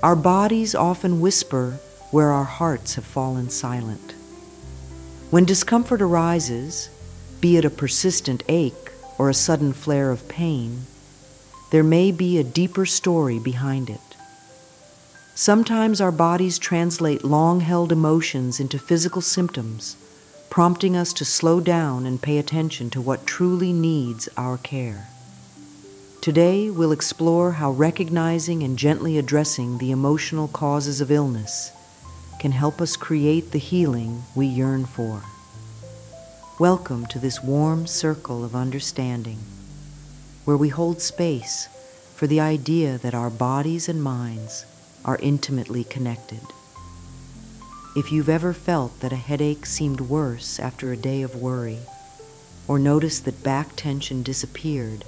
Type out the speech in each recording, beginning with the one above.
Our bodies often whisper where our hearts have fallen silent. When discomfort arises, be it a persistent ache or a sudden flare of pain, there may be a deeper story behind it. Sometimes our bodies translate long-held emotions into physical symptoms, prompting us to slow down and pay attention to what truly needs our care. Today, we'll explore how recognizing and gently addressing the emotional causes of illness can help us create the healing we yearn for. Welcome to this warm circle of understanding, where we hold space for the idea that our bodies and minds are intimately connected. If you've ever felt that a headache seemed worse after a day of worry, or noticed that back tension disappeared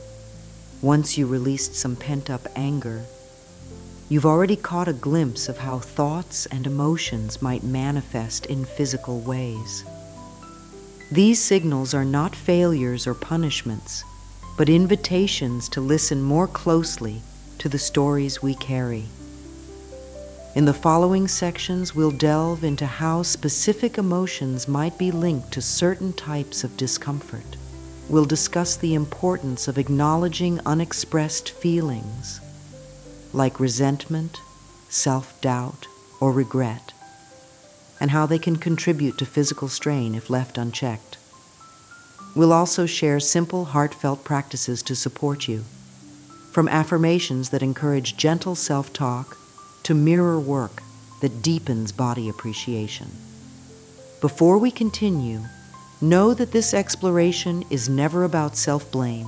once you released some pent-up anger, you've already caught a glimpse of how thoughts and emotions might manifest in physical ways. These signals are not failures or punishments, but invitations to listen more closely to the stories we carry. In the following sections, we'll delve into how specific emotions might be linked to certain types of discomfort. We'll discuss the importance of acknowledging unexpressed feelings, like resentment, self-doubt, or regret, and how they can contribute to physical strain if left unchecked. We'll also share simple, heartfelt practices to support you, from affirmations that encourage gentle self-talk to mirror work that deepens body appreciation. Before we continue, know that this exploration is never about self-blame.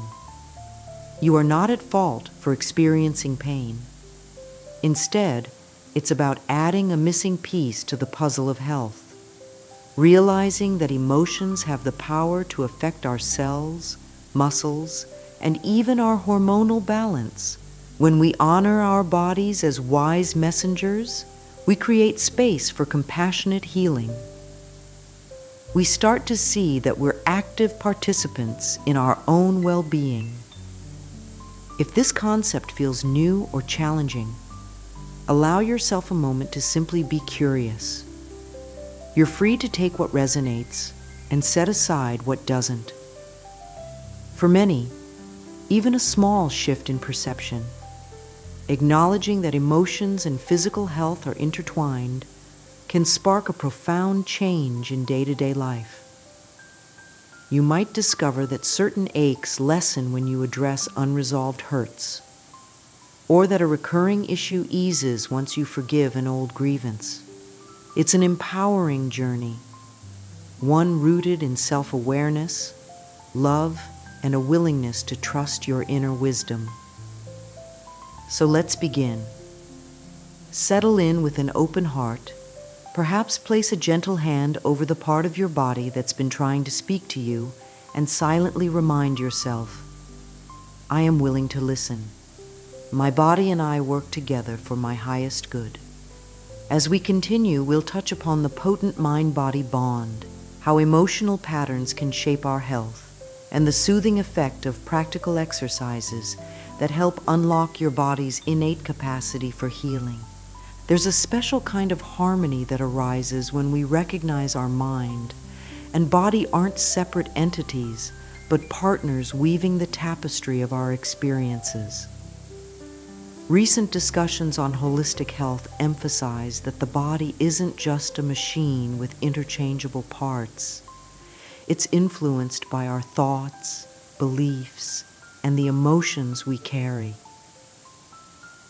You are not at fault for experiencing pain. Instead, it's about adding a missing piece to the puzzle of health, realizing that emotions have the power to affect our cells, muscles, and even our hormonal balance. When we honor our bodies as wise messengers, we create space for compassionate healing. We start to see that we're active participants in our own well-being. If this concept feels new or challenging, allow yourself a moment to simply be curious. You're free to take what resonates and set aside what doesn't. For many, even a small shift in perception, acknowledging that emotions and physical health are intertwined, can spark a profound change in day-to-day life. You might discover that certain aches lessen when you address unresolved hurts, or that a recurring issue eases once you forgive an old grievance. It's an empowering journey, one rooted in self-awareness, love, and a willingness to trust your inner wisdom. So let's begin. Settle in with an open heart. Perhaps place a gentle hand over the part of your body that's been trying to speak to you and silently remind yourself, I am willing to listen. My body and I work together for my highest good. As we continue, we'll touch upon the potent mind-body bond, how emotional patterns can shape our health, and the soothing effect of practical exercises that help unlock your body's innate capacity for healing. There's a special kind of harmony that arises when we recognize our mind and body aren't separate entities, but partners weaving the tapestry of our experiences. Recent discussions on holistic health emphasize that the body isn't just a machine with interchangeable parts. It's influenced by our thoughts, beliefs, and the emotions we carry.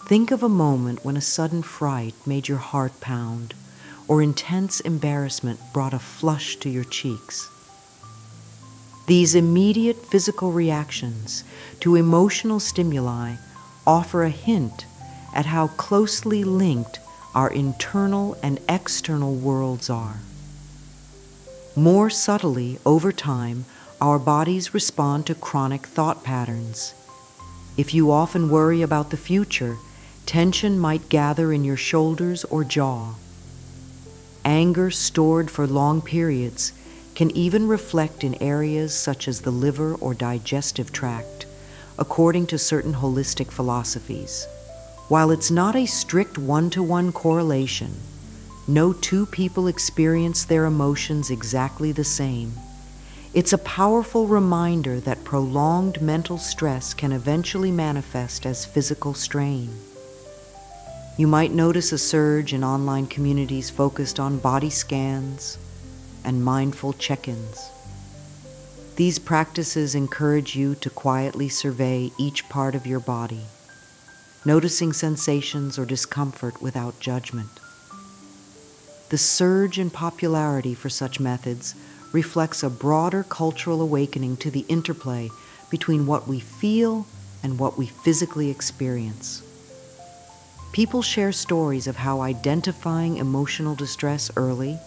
Think of a moment when a sudden fright made your heart pound, or intense embarrassment brought a flush to your cheeks. These immediate physical reactions to emotional stimuli offer a hint at how closely linked our internal and external worlds are. More subtly, over time, our bodies respond to chronic thought patterns. If you often worry about the future, tension might gather in your shoulders or jaw. Anger stored for long periods can even reflect in areas such as the liver or digestive tract, according to certain holistic philosophies. While it's not a strict one-to-one correlation, no two people experience their emotions exactly the same. It's a powerful reminder that prolonged mental stress can eventually manifest as physical strain. You might notice a surge in online communities focused on body scans and mindful check-ins. These practices encourage you to quietly survey each part of your body, noticing sensations or discomfort without judgment. The surge in popularity for such methods reflects a broader cultural awakening to the interplay between what we feel and what we physically experience. People share stories of how identifying emotional distress early,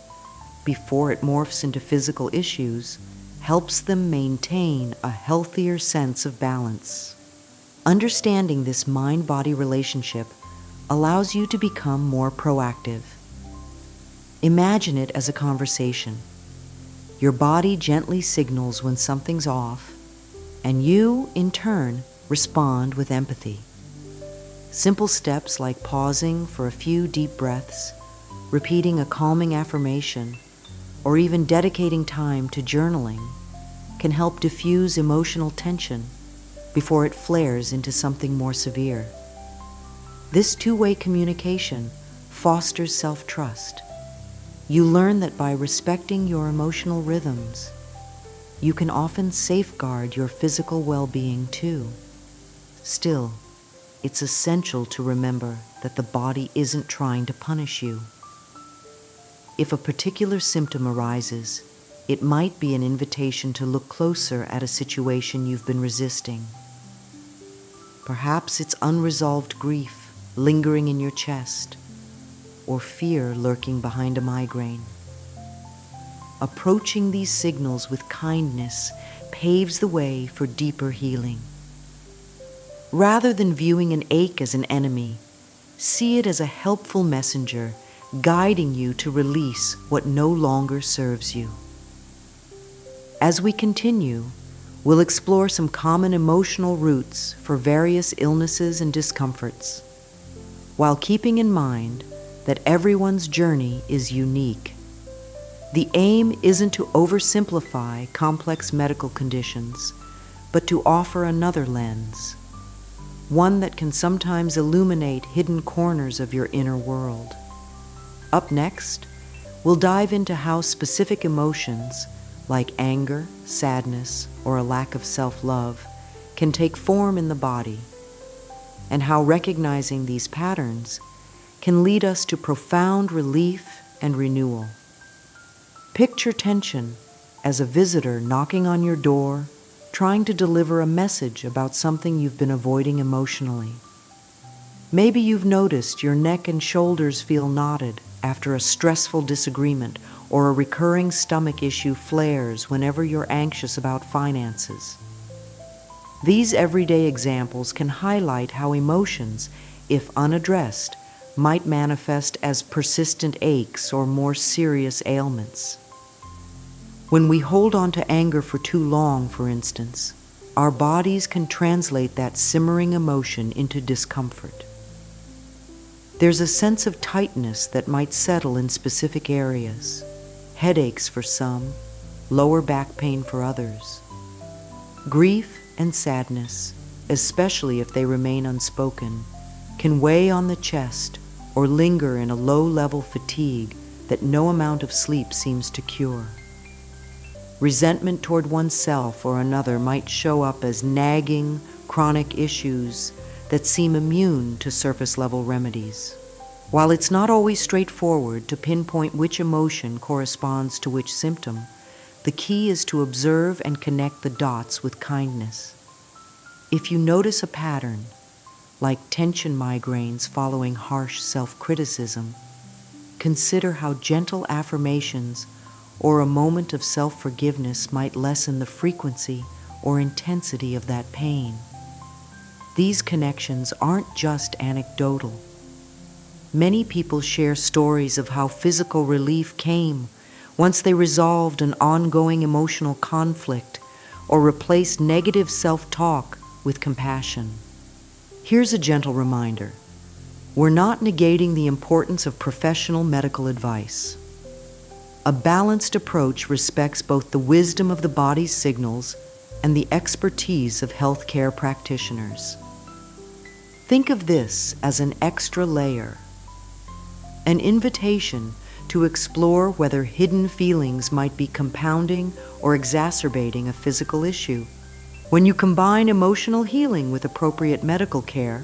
before it morphs into physical issues, helps them maintain a healthier sense of balance. Understanding this mind-body relationship allows you to become more proactive. Imagine it as a conversation. Your body gently signals when something's off, and you, in turn, respond with empathy. Simple steps like pausing for a few deep breaths, repeating a calming affirmation, or even dedicating time to journaling can help diffuse emotional tension before it flares into something more severe. This two-way communication fosters self-trust. You learn that by respecting your emotional rhythms, you can often safeguard your physical well-being too. Still, it's essential to remember that the body isn't trying to punish you. If a particular symptom arises, it might be an invitation to look closer at a situation you've been resisting. Perhaps it's unresolved grief lingering in your chest, or fear lurking behind a migraine. Approaching these signals with kindness paves the way for deeper healing. Rather than viewing an ache as an enemy, see it as a helpful messenger guiding you to release what no longer serves you. As we continue, we'll explore some common emotional roots for various illnesses and discomforts, while keeping in mind that everyone's journey is unique. The aim isn't to oversimplify complex medical conditions, but to offer another lens, one that can sometimes illuminate hidden corners of your inner world. Up next, we'll dive into how specific emotions, like anger, sadness, or a lack of self-love, can take form in the body, and how recognizing these patterns can lead us to profound relief and renewal. Picture tension as a visitor knocking on your door, trying to deliver a message about something you've been avoiding emotionally. Maybe you've noticed your neck and shoulders feel knotted after a stressful disagreement, or a recurring stomach issue flares whenever you're anxious about finances. These everyday examples can highlight how emotions, if unaddressed, might manifest as persistent aches or more serious ailments. When we hold on to anger for too long, for instance, our bodies can translate that simmering emotion into discomfort. There's a sense of tightness that might settle in specific areas, headaches for some, lower back pain for others. Grief and sadness, especially if they remain unspoken, can weigh on the chest or linger in a low-level fatigue that no amount of sleep seems to cure. Resentment toward oneself or another might show up as nagging, chronic issues that seem immune to surface-level remedies. While it's not always straightforward to pinpoint which emotion corresponds to which symptom, the key is to observe and connect the dots with kindness. If you notice a pattern, like tension migraines following harsh self-criticism, consider how gentle affirmations or a moment of self-forgiveness might lessen the frequency or intensity of that pain. These connections aren't just anecdotal. Many people share stories of how physical relief came once they resolved an ongoing emotional conflict or replaced negative self-talk with compassion. Here's a gentle reminder. We're not negating the importance of professional medical advice. A balanced approach respects both the wisdom of the body's signals and the expertise of healthcare practitioners. Think of this as an extra layer, an invitation to explore whether hidden feelings might be compounding or exacerbating a physical issue. When you combine emotional healing with appropriate medical care,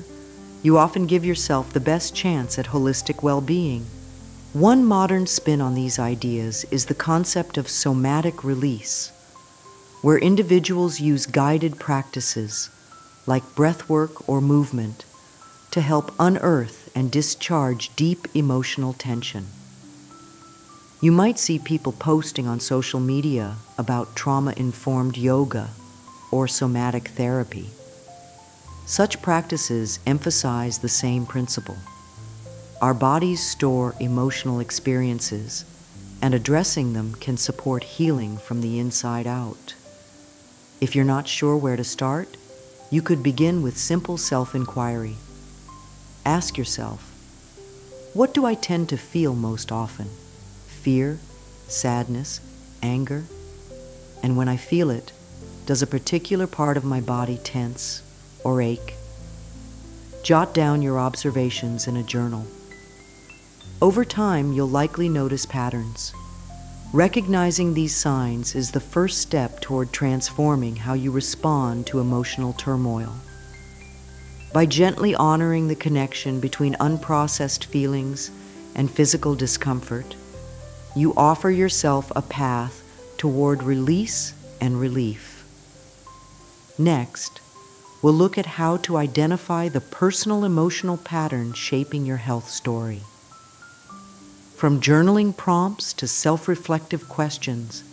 you often give yourself the best chance at holistic well-being. One modern spin on these ideas is the concept of somatic release, where individuals use guided practices like breathwork or movement to help unearth and discharge deep emotional tension. You might see people posting on social media about trauma-informed yoga or somatic therapy. Such practices emphasize the same principle. Our bodies store emotional experiences, and addressing them can support healing from the inside out. If you're not sure where to start, you could begin with simple self-inquiry. Ask yourself, what do I tend to feel most often? Fear, sadness, anger? And when I feel it, does a particular part of my body tense or ache? Jot down your observations in a journal. Over time, you'll likely notice patterns. Recognizing these signs is the first step toward transforming how you respond to emotional turmoil. By gently honoring the connection between unprocessed feelings and physical discomfort, you offer yourself a path toward release and relief. Next, we'll look at how to identify the personal emotional pattern shaping your health story. From journaling prompts to self-reflective questions,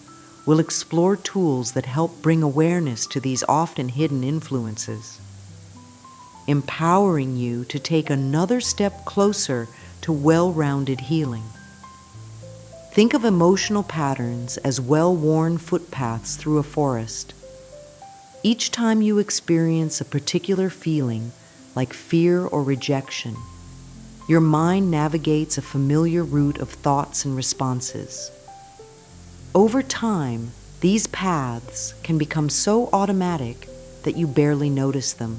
we'll explore tools that help bring awareness to these often hidden influences, empowering you to take another step closer to well-rounded healing. Think of emotional patterns as well-worn footpaths through a forest. Each time you experience a particular feeling, like fear or rejection, your mind navigates a familiar route of thoughts and responses. Over time, these paths can become so automatic that you barely notice them.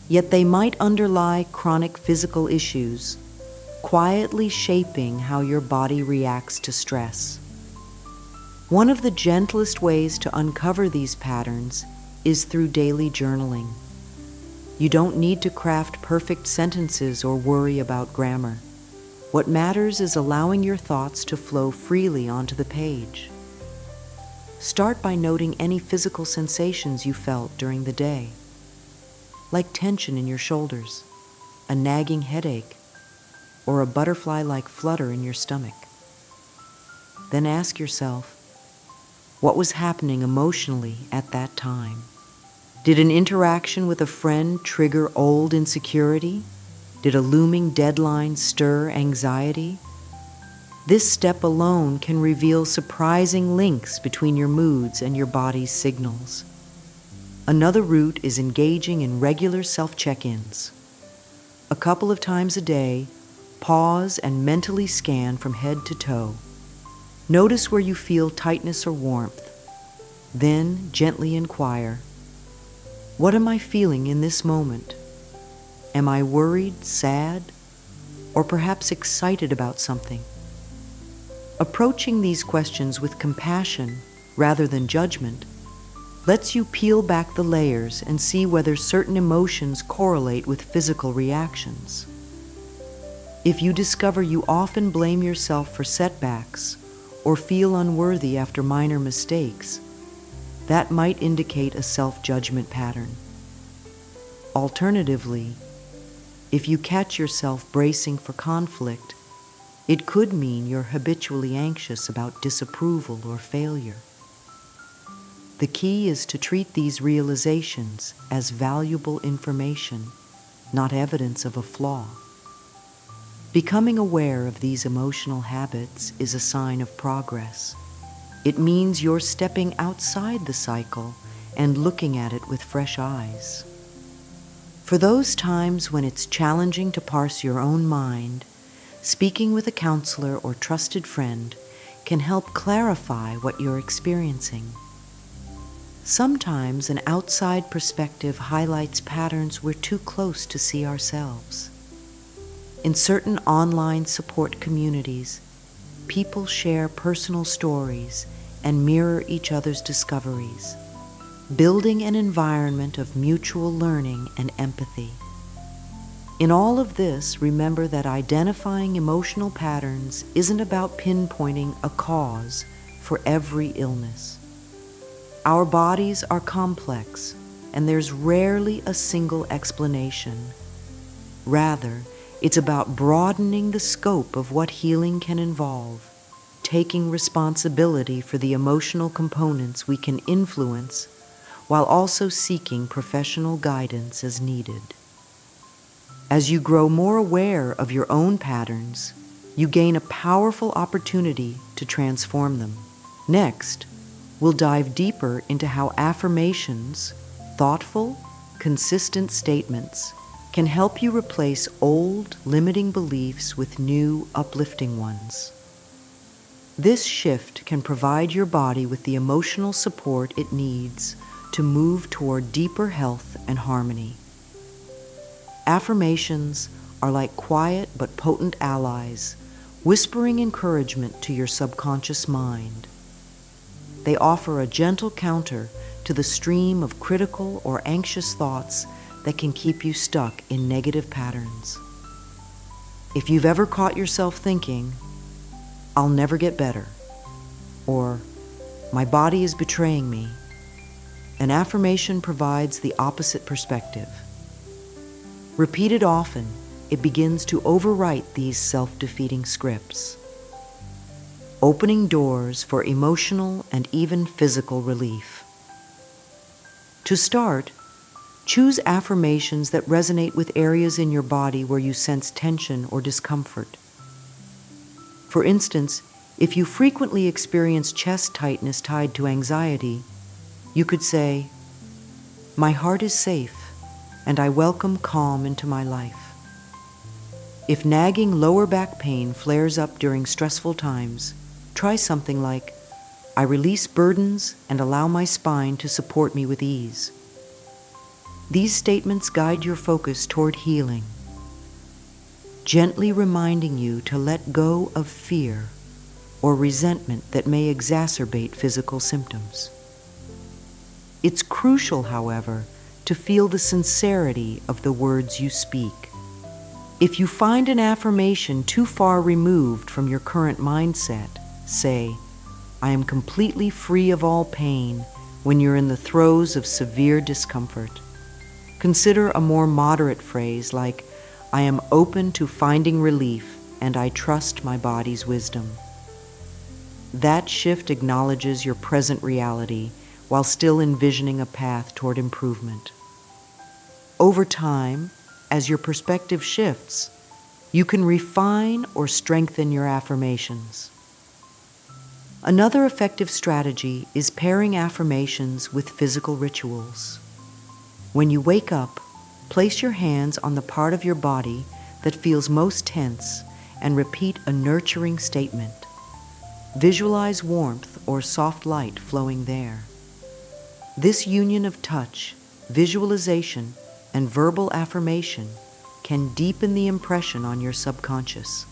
Yet they might underlie chronic physical issues, quietly shaping how your body reacts to stress. One of the gentlest ways to uncover these patterns is through daily journaling. You don't need to craft perfect sentences or worry about grammar. What matters is allowing your thoughts to flow freely onto the page. Start by noting any physical sensations you felt during the day, like tension in your shoulders, a nagging headache, or a butterfly-like flutter in your stomach. Then ask yourself, what was happening emotionally at that time? Did an interaction with a friend trigger old insecurity? Did a looming deadline stir anxiety? This step alone can reveal surprising links between your moods and your body's signals. Another route is engaging in regular self-check-ins. A couple of times a day, pause and mentally scan from head to toe. Notice where you feel tightness or warmth. Then gently inquire, what am I feeling in this moment? Am I worried, sad, or perhaps excited about something? Approaching these questions with compassion rather than judgment lets you peel back the layers and see whether certain emotions correlate with physical reactions. If you discover you often blame yourself for setbacks or feel unworthy after minor mistakes, that might indicate a self-judgment pattern. Alternatively, if you catch yourself bracing for conflict, it could mean you're habitually anxious about disapproval or failure. The key is to treat these realizations as valuable information, not evidence of a flaw. Becoming aware of these emotional habits is a sign of progress. It means you're stepping outside the cycle and looking at it with fresh eyes. For those times when it's challenging to parse your own mind, speaking with a counselor or trusted friend can help clarify what you're experiencing. Sometimes an outside perspective highlights patterns we're too close to see ourselves. In certain online support communities, people share personal stories and mirror each other's discoveries, building an environment of mutual learning and empathy. In all of this, remember that identifying emotional patterns isn't about pinpointing a cause for every illness. Our bodies are complex, and there's rarely a single explanation. Rather, it's about broadening the scope of what healing can involve, taking responsibility for the emotional components we can influence, while also seeking professional guidance as needed. As you grow more aware of your own patterns, you gain a powerful opportunity to transform them. Next, we'll dive deeper into how affirmations, thoughtful, consistent statements, can help you replace old, limiting beliefs with new, uplifting ones. This shift can provide your body with the emotional support it needs to move toward deeper health and harmony. Affirmations are like quiet but potent allies, whispering encouragement to your subconscious mind. They offer a gentle counter to the stream of critical or anxious thoughts that can keep you stuck in negative patterns. If you've ever caught yourself thinking, "I'll never get better," or "My body is betraying me," an affirmation provides the opposite perspective. Repeated often, it begins to overwrite these self-defeating scripts, opening doors for emotional and even physical relief. To start, choose affirmations that resonate with areas in your body where you sense tension or discomfort. For instance, if you frequently experience chest tightness tied to anxiety, you could say, "My heart is safe, and I welcome calm into my life." If nagging lower back pain flares up during stressful times, try something like, "I release burdens and allow my spine to support me with ease." These statements guide your focus toward healing, gently reminding you to let go of fear or resentment that may exacerbate physical symptoms. It's crucial, however, to feel the sincerity of the words you speak. If you find an affirmation too far removed from your current mindset, say, "I am completely free of all pain," when you're in the throes of severe discomfort. Consider a more moderate phrase like, "I am open to finding relief and I trust my body's wisdom." That shift acknowledges your present reality while still envisioning a path toward improvement. Over time, as your perspective shifts, you can refine or strengthen your affirmations. Another effective strategy is pairing affirmations with physical rituals. When you wake up, place your hands on the part of your body that feels most tense and repeat a nurturing statement. Visualize warmth or soft light flowing there. This union of touch, visualization, and verbal affirmation can deepen the impression on your subconscious,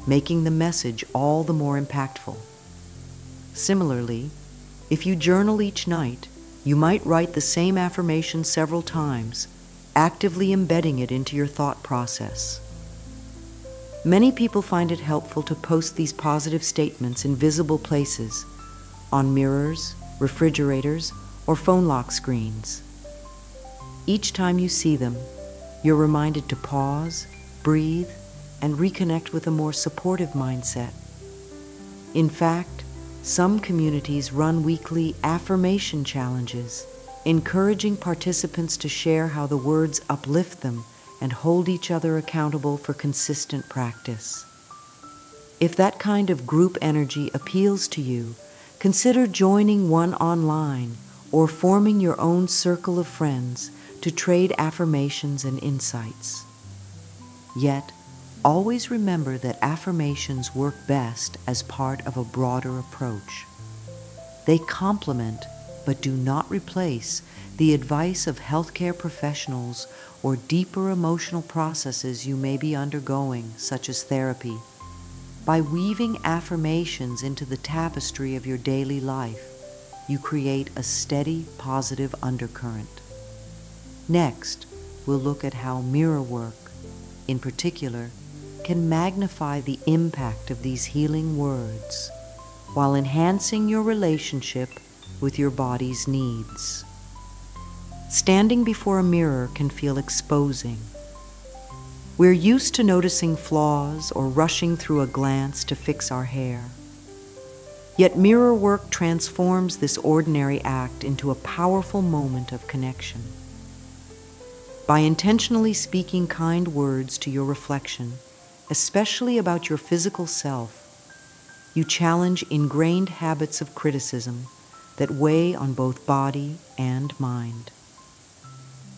making the message all the more impactful. Similarly, if you journal each night, you might write the same affirmation several times, actively embedding it into your thought process. Many people find it helpful to post these positive statements in visible places, on mirrors, refrigerators, or phone lock screens. Each time you see them, you're reminded to pause, breathe, and reconnect with a more supportive mindset. In fact, some communities run weekly affirmation challenges, encouraging participants to share how the words uplift them and hold each other accountable for consistent practice. If that kind of group energy appeals to you, consider joining one online or forming your own circle of friends to trade affirmations and insights. Yet, always remember that affirmations work best as part of a broader approach. They complement, but do not replace, the advice of healthcare professionals or deeper emotional processes you may be undergoing, such as therapy. By weaving affirmations into the tapestry of your daily life, you create a steady, positive undercurrent. Next, we'll look at how mirror work, in particular, can magnify the impact of these healing words while enhancing your relationship with your body's needs. Standing before a mirror can feel exposing. We're used to noticing flaws or rushing through a glance to fix our hair. Yet mirror work transforms this ordinary act into a powerful moment of connection. By intentionally speaking kind words to your reflection, especially about your physical self, you challenge ingrained habits of criticism that weigh on both body and mind.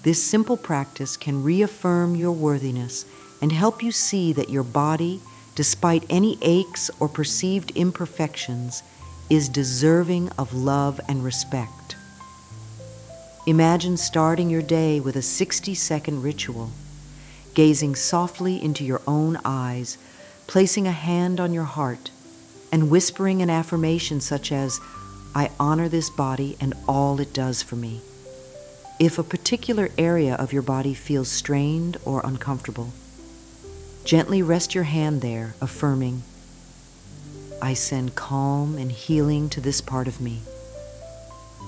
This simple practice can reaffirm your worthiness and help you see that your body, despite any aches or perceived imperfections, is deserving of love and respect. Imagine starting your day with a 60-second ritual, gazing softly into your own eyes, placing a hand on your heart, and whispering an affirmation such as, "I honor this body and all it does for me." If a particular area of your body feels strained or uncomfortable, gently rest your hand there, affirming, "I send calm and healing to this part of me.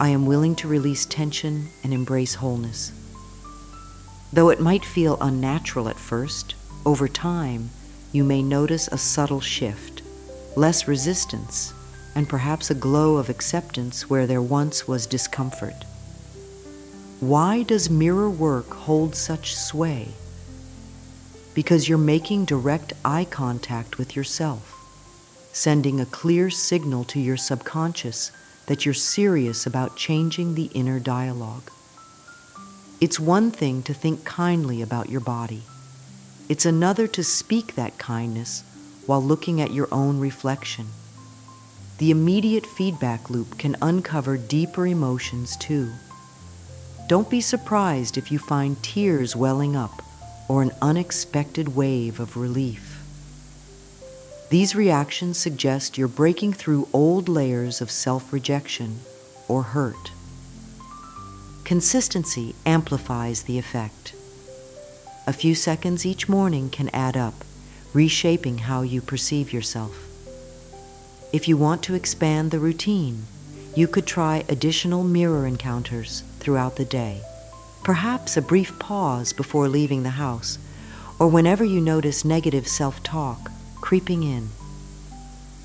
I am willing to release tension and embrace wholeness." Though it might feel unnatural at first, over time, you may notice a subtle shift, less resistance, and perhaps a glow of acceptance where there once was discomfort. Why does mirror work hold such sway? Because you're making direct eye contact with yourself, sending a clear signal to your subconscious that you're serious about changing the inner dialogue. It's one thing to think kindly about your body. It's another to speak that kindness while looking at your own reflection. The immediate feedback loop can uncover deeper emotions too. Don't be surprised if you find tears welling up or an unexpected wave of relief. These reactions suggest you're breaking through old layers of self-rejection or hurt. Consistency amplifies the effect. A few seconds each morning can add up, reshaping how you perceive yourself. If you want to expand the routine, you could try additional mirror encounters throughout the day, perhaps a brief pause before leaving the house, or whenever you notice negative self-talk creeping in.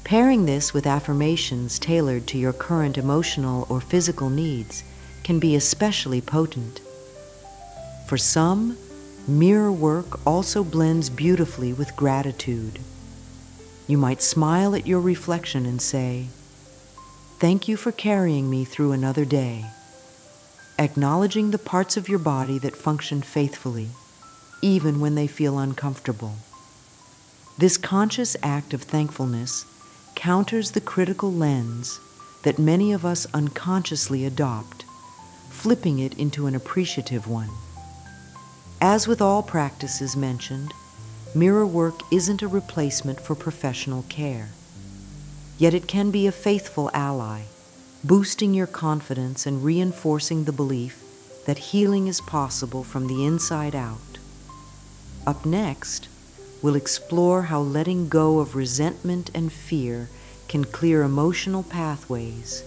Pairing this with affirmations tailored to your current emotional or physical needs can be especially potent. For some, mirror work also blends beautifully with gratitude. You might smile at your reflection and say, "Thank you for carrying me through another day," acknowledging the parts of your body that function faithfully, even when they feel uncomfortable. This conscious act of thankfulness counters the critical lens that many of us unconsciously adopt, flipping it into an appreciative one. As with all practices mentioned, mirror work isn't a replacement for professional care. Yet it can be a faithful ally, boosting your confidence and reinforcing the belief that healing is possible from the inside out. Up next, we'll explore how letting go of resentment and fear can clear emotional pathways,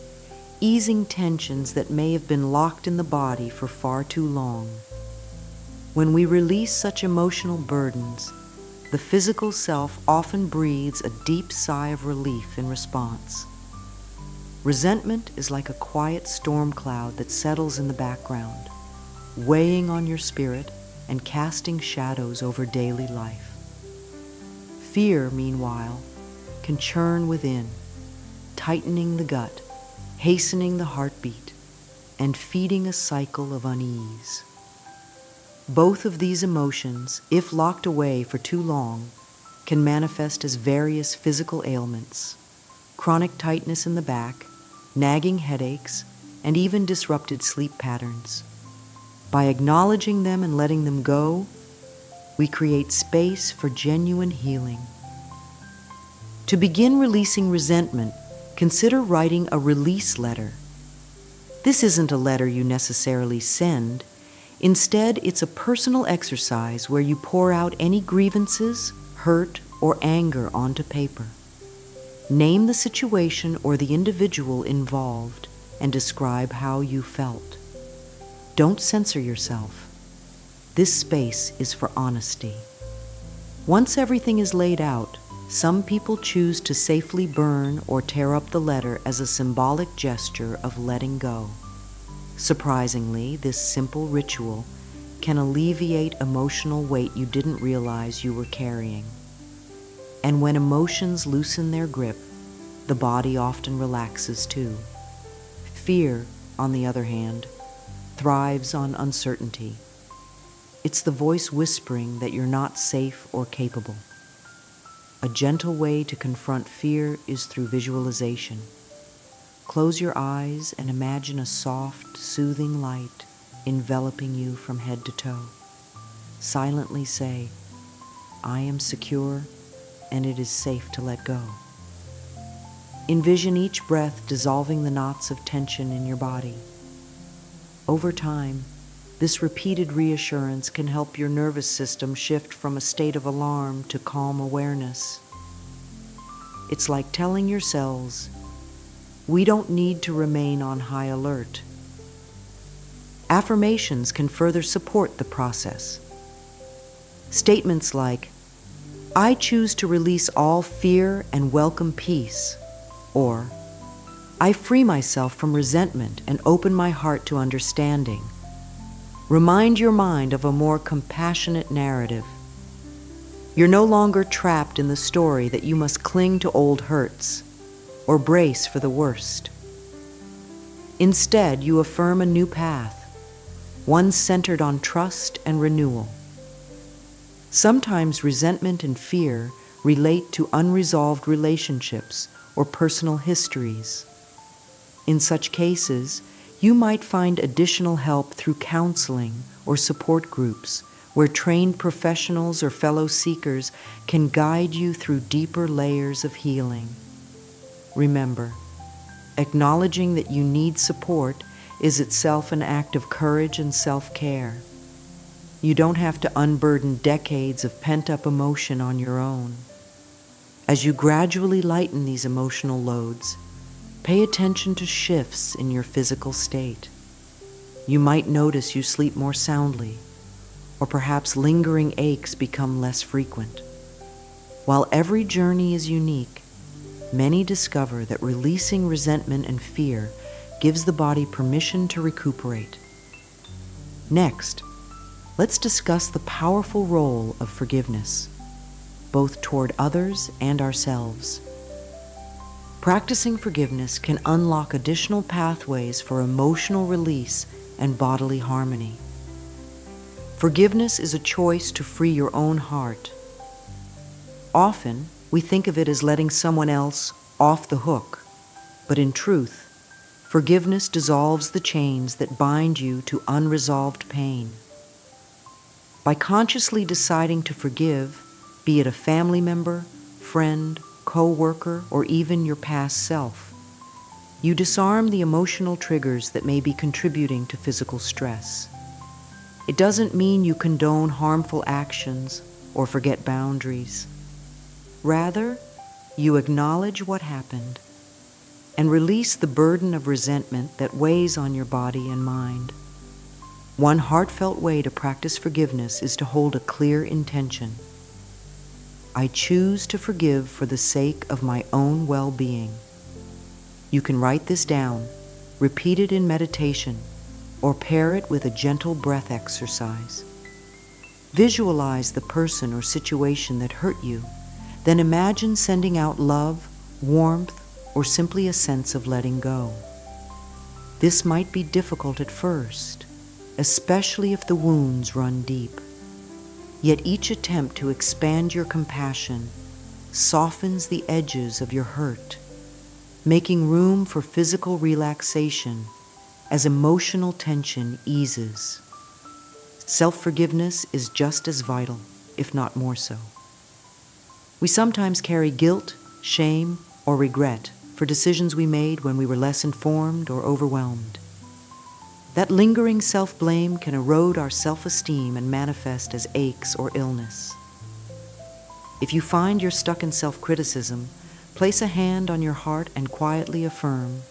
easing tensions that may have been locked in the body for far too long. When we release such emotional burdens, the physical self often breathes a deep sigh of relief in response. Resentment is like a quiet storm cloud that settles in the background, weighing on your spirit and casting shadows over daily life. Fear, meanwhile, can churn within, tightening the gut, hastening the heartbeat, and feeding a cycle of unease. Both of these emotions, if locked away for too long, can manifest as various physical ailments, chronic tightness in the back, nagging headaches, and even disrupted sleep patterns. By acknowledging them and letting them go, we create space for genuine healing. To begin releasing resentment, consider writing a release letter. This isn't a letter you necessarily send. Instead, it's a personal exercise where you pour out any grievances, hurt, or anger onto paper. Name the situation or the individual involved and describe how you felt. Don't censor yourself. This space is for honesty. Once everything is laid out, some people choose to safely burn or tear up the letter as a symbolic gesture of letting go. Surprisingly, this simple ritual can alleviate emotional weight you didn't realize you were carrying. And when emotions loosen their grip, the body often relaxes too. Fear, on the other hand, thrives on uncertainty. It's the voice whispering that you're not safe or capable. A gentle way to confront fear is through visualization. Close your eyes and imagine a soft, soothing light enveloping you from head to toe. Silently say, "I am secure and it is safe to let go." Envision each breath dissolving the knots of tension in your body. Over time, this repeated reassurance can help your nervous system shift from a state of alarm to calm awareness. It's like telling your cells, "We don't need to remain on high alert." Affirmations can further support the process. Statements like, "I choose to release all fear and welcome peace," or "I free myself from resentment and open my heart to understanding," remind your mind of a more compassionate narrative. You're no longer trapped in the story that you must cling to old hurts or brace for the worst. Instead, you affirm a new path, one centered on trust and renewal. Sometimes resentment and fear relate to unresolved relationships or personal histories. In such cases, you might find additional help through counseling or support groups where trained professionals or fellow seekers can guide you through deeper layers of healing. Remember, acknowledging that you need support is itself an act of courage and self-care. You don't have to unburden decades of pent-up emotion on your own. As you gradually lighten these emotional loads, pay attention to shifts in your physical state. You might notice you sleep more soundly, or perhaps lingering aches become less frequent. While every journey is unique, many discover that releasing resentment and fear gives the body permission to recuperate. Next, let's discuss the powerful role of forgiveness, both toward others and ourselves. Practicing forgiveness can unlock additional pathways for emotional release and bodily harmony. Forgiveness is a choice to free your own heart. Often, we think of it as letting someone else off the hook, but in truth, forgiveness dissolves the chains that bind you to unresolved pain. By consciously deciding to forgive, be it a family member, friend, co-worker, or even your past self, you disarm the emotional triggers that may be contributing to physical stress. It doesn't mean you condone harmful actions or forget boundaries. Rather, you acknowledge what happened and release the burden of resentment that weighs on your body and mind. One heartfelt way to practice forgiveness is to hold a clear intention. I choose to forgive for the sake of my own well-being. You can write this down, repeat it in meditation, or pair it with a gentle breath exercise. Visualize the person or situation that hurt you, then imagine sending out love, warmth, or simply a sense of letting go. This might be difficult at first, especially if the wounds run deep. Yet each attempt to expand your compassion softens the edges of your hurt, making room for physical relaxation as emotional tension eases. Self-forgiveness is just as vital, if not more so. We sometimes carry guilt, shame, or regret for decisions we made when we were less informed or overwhelmed. That lingering self-blame can erode our self-esteem and manifest as aches or illness. If you find you're stuck in self-criticism, place a hand on your heart and quietly affirm,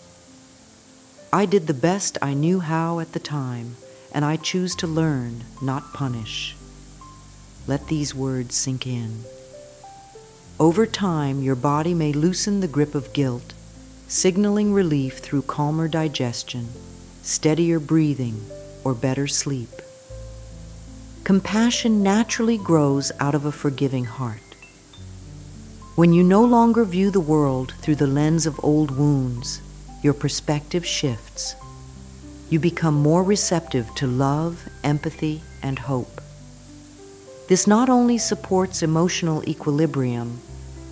"I did the best I knew how at the time, and I choose to learn, not punish." Let these words sink in. Over time, your body may loosen the grip of guilt, signaling relief through calmer digestion, steadier breathing, or better sleep. Compassion naturally grows out of a forgiving heart. When you no longer view the world through the lens of old wounds, your perspective shifts. You become more receptive to love, empathy, and hope. This not only supports emotional equilibrium,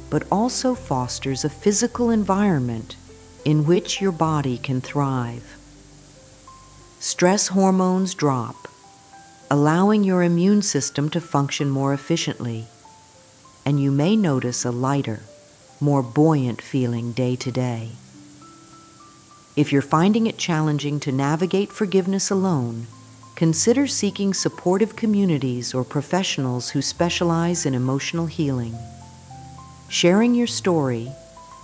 but also fosters a physical environment in which your body can thrive. Stress hormones drop, allowing your immune system to function more efficiently, and you may notice a lighter, more buoyant feeling day to day. If you're finding it challenging to navigate forgiveness alone, consider seeking supportive communities or professionals who specialize in emotional healing. Sharing your story,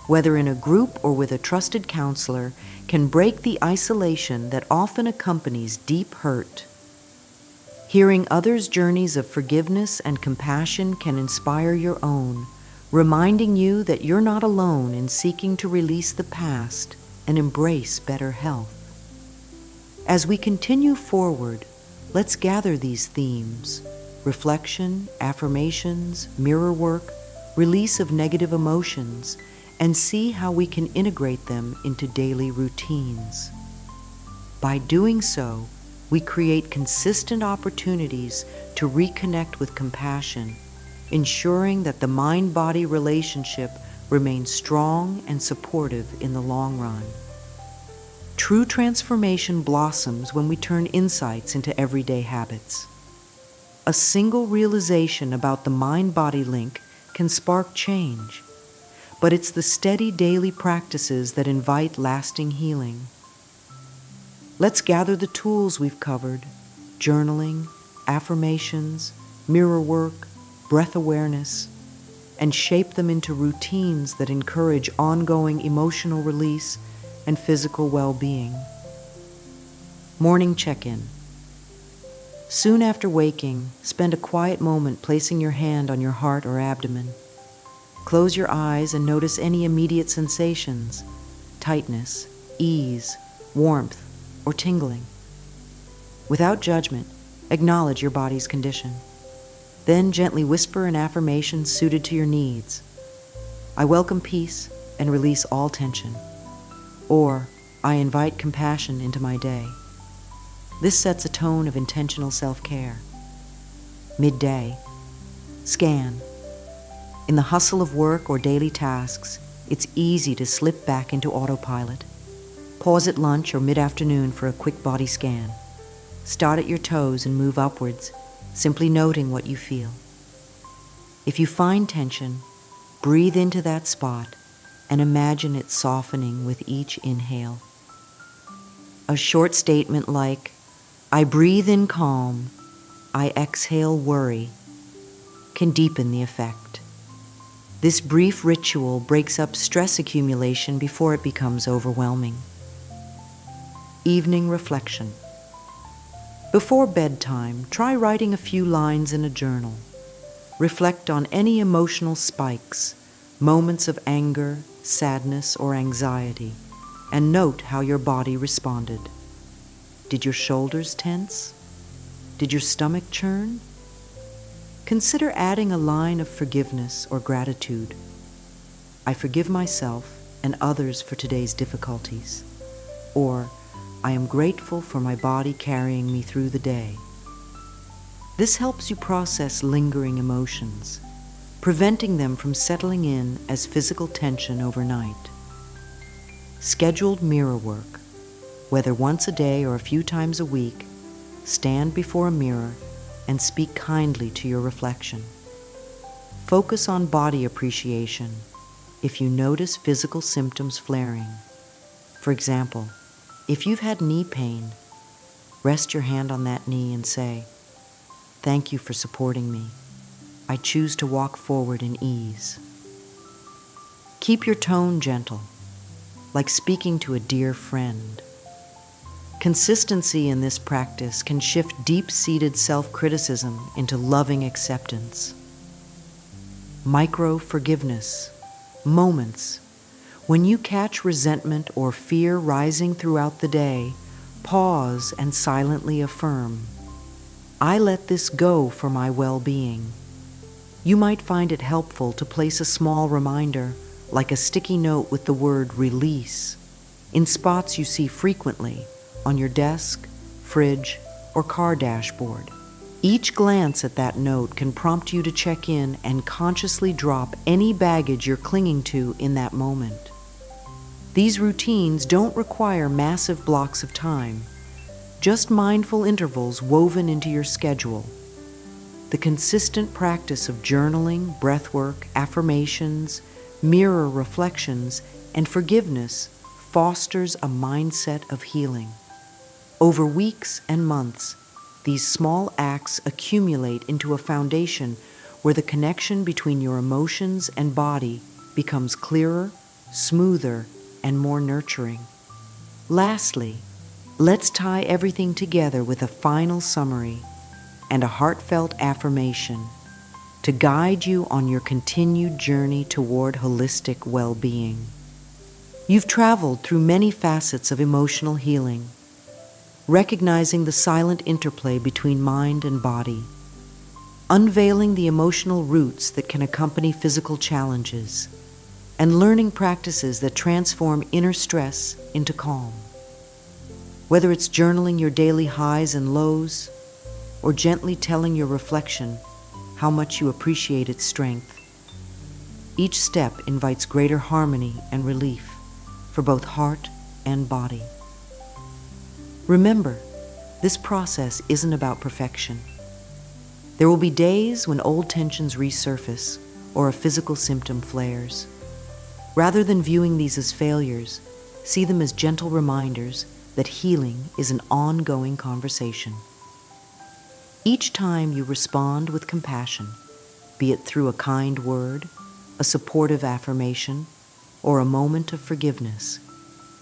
whether in a group or with a trusted counselor, can break the isolation that often accompanies deep hurt. Hearing others' journeys of forgiveness and compassion can inspire your own, reminding you that you're not alone in seeking to release the past and embrace better health. As we continue forward, let's gather these themes: reflection, affirmations, mirror work, release of negative emotions, and see how we can integrate them into daily routines. By doing so, we create consistent opportunities to reconnect with compassion, ensuring that the mind-body relationship remains strong and supportive in the long run. True transformation blossoms when we turn insights into everyday habits. A single realization about the mind-body link can spark change, but it's the steady daily practices that invite lasting healing. Let's gather the tools we've covered: journaling, affirmations, mirror work, breath awareness, and shape them into routines that encourage ongoing emotional release and physical well-being. Morning check-in. Soon after waking, spend a quiet moment placing your hand on your heart or abdomen. Close your eyes and notice any immediate sensations: tightness, ease, warmth, or tingling. Without judgment, acknowledge your body's condition. Then gently whisper an affirmation suited to your needs. "I welcome peace and release all tension." Or, "I invite compassion into my day." This sets a tone of intentional self-care. Midday. Scan. In the hustle of work or daily tasks, it's easy to slip back into autopilot. Pause at lunch or mid-afternoon for a quick body scan. Start at your toes and move upwards, simply noting what you feel. If you find tension, breathe into that spot and imagine it softening with each inhale. A short statement like, "I breathe in calm, I exhale worry," can deepen the effect. This brief ritual breaks up stress accumulation before it becomes overwhelming. Evening reflection. Before bedtime, try writing a few lines in a journal. Reflect on any emotional spikes, moments of anger, sadness, or anxiety, and note how your body responded. Did your shoulders tense? Did your stomach churn? Consider adding a line of forgiveness or gratitude. "I forgive myself and others for today's difficulties." Or, I am grateful for my body carrying me through the day. This helps you process lingering emotions, preventing them from settling in as physical tension overnight. Scheduled mirror work, whether once a day or a few times a week, stand before a mirror and speak kindly to your reflection. Focus on body appreciation if you notice physical symptoms flaring. For example, if you've had knee pain, rest your hand on that knee and say, "Thank you for supporting me. I choose to walk forward in ease." Keep your tone gentle, like speaking to a dear friend. Consistency in this practice can shift deep-seated self-criticism into loving acceptance. Micro-forgiveness, moments when you catch resentment or fear rising throughout the day, pause and silently affirm, "I let this go for my well-being." You might find it helpful to place a small reminder, like a sticky note with the word "release," in spots you see frequently on your desk, fridge, or car dashboard. Each glance at that note can prompt you to check in and consciously drop any baggage you're clinging to in that moment. These routines don't require massive blocks of time, just mindful intervals woven into your schedule. The consistent practice of journaling, breathwork, affirmations, mirror reflections, and forgiveness fosters a mindset of healing. Over weeks and months, these small acts accumulate into a foundation where the connection between your emotions and body becomes clearer, smoother, and more nurturing. Lastly, let's tie everything together with a final summary and a heartfelt affirmation to guide you on your continued journey toward holistic well-being. You've traveled through many facets of emotional healing, recognizing the silent interplay between mind and body, unveiling the emotional roots that can accompany physical challenges, and learning practices that transform inner stress into calm. Whether it's journaling your daily highs and lows, or gently telling your reflection how much you appreciate its strength, each step invites greater harmony and relief for both heart and body. Remember, this process isn't about perfection. There will be days when old tensions resurface or a physical symptom flares. Rather than viewing these as failures, see them as gentle reminders that healing is an ongoing conversation. Each time you respond with compassion, be it through a kind word, a supportive affirmation, or a moment of forgiveness,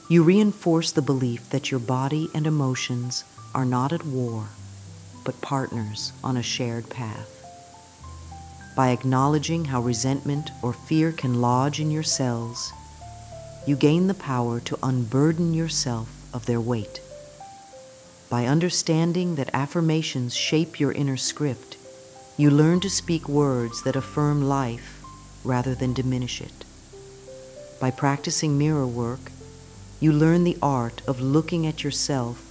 you reinforce the belief that your body and emotions are not at war, but partners on a shared path. By acknowledging how resentment or fear can lodge in your cells, you gain the power to unburden yourself of their weight. By understanding that affirmations shape your inner script, you learn to speak words that affirm life rather than diminish it. By practicing mirror work, you learn the art of looking at yourself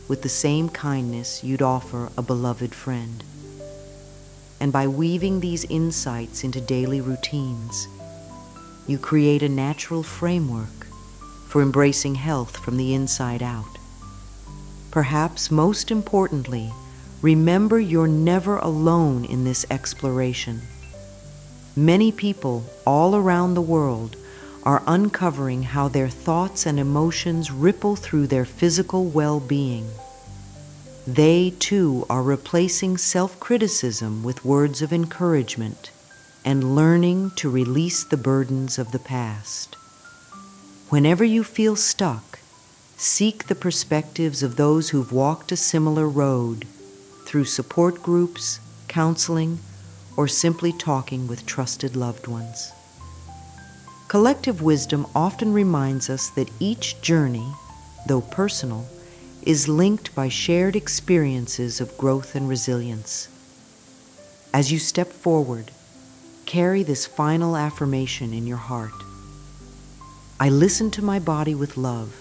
with the same kindness you'd offer a beloved friend. And by weaving these insights into daily routines, you create a natural framework for embracing health from the inside out. Perhaps most importantly, remember you're never alone in this exploration. Many people all around the world are uncovering how their thoughts and emotions ripple through their physical well-being. They, too, are replacing self-criticism with words of encouragement and learning to release the burdens of the past. Whenever you feel stuck, seek the perspectives of those who've walked a similar road through support groups, counseling, or simply talking with trusted loved ones. Collective wisdom often reminds us that each journey, though personal, is linked by shared experiences of growth and resilience. As you step forward, carry this final affirmation in your heart. I listen to my body with love,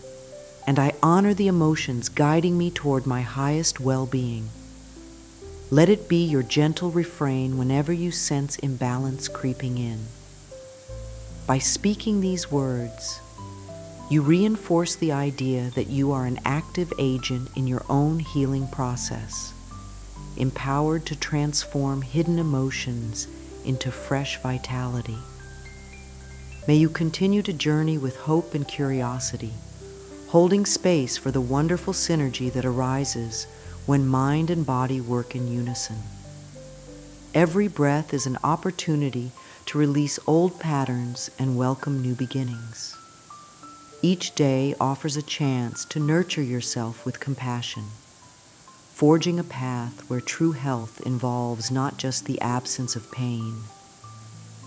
and I honor the emotions guiding me toward my highest well-being. Let it be your gentle refrain whenever you sense imbalance creeping in. By speaking these words, you reinforce the idea that you are an active agent in your own healing process, empowered to transform hidden emotions into fresh vitality. May you continue to journey with hope and curiosity, holding space for the wonderful synergy that arises when mind and body work in unison. Every breath is an opportunity to release old patterns and welcome new beginnings. Each day offers a chance to nurture yourself with compassion, forging a path where true health involves not just the absence of pain,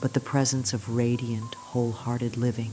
but the presence of radiant, wholehearted living.